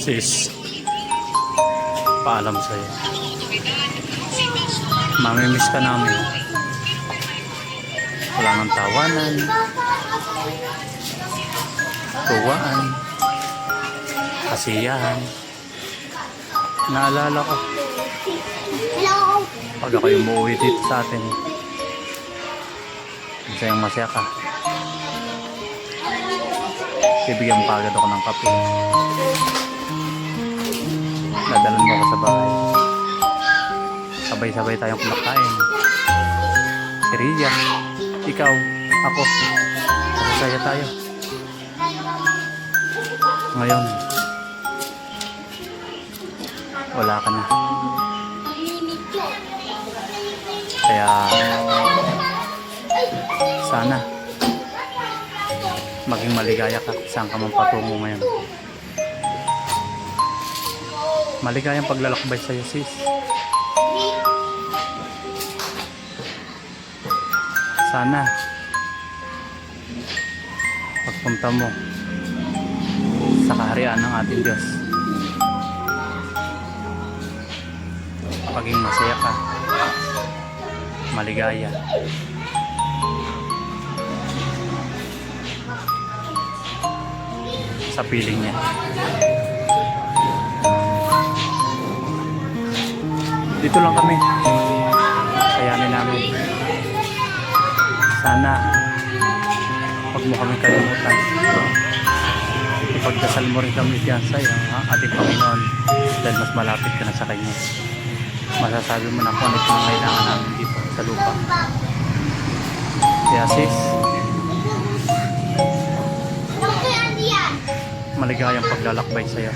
Sis, paalam sa'yo. Mamimiss ka namin. Wala nang tawanan, tuwaan, kasiyahan. Naalala ko pag ako yung umuwi dito sa atin, masayang masaya ka. Bibigyan pa agad ako ng kape. Dadalan mo ako sa bahay. Sabay-sabay tayong kumakain. Si Ria, ikaw, ako. Masaya tayo. Ngayon, wala ka na. Kaya, sana maging maligaya ka saan ka man patungo ngayon. Maligayang paglalakbay sa'yo, sis. Sana pagpunta mo sa kaharian ng ating Diyos, maging masaya ka, maligaya. Sa piling niya. Dito lang kami. Kayanin namin. Sana huwag mo kami kalimutan. Ipagdasal mo rin kami diyan sa iyo, ating Panginoon, dahil mas malapit ka na sa Kanya. Masasabi mo na kung ano yung kailangan namin dito sa lupa. Kaya sis, maligayang paglalakbay sa iyo.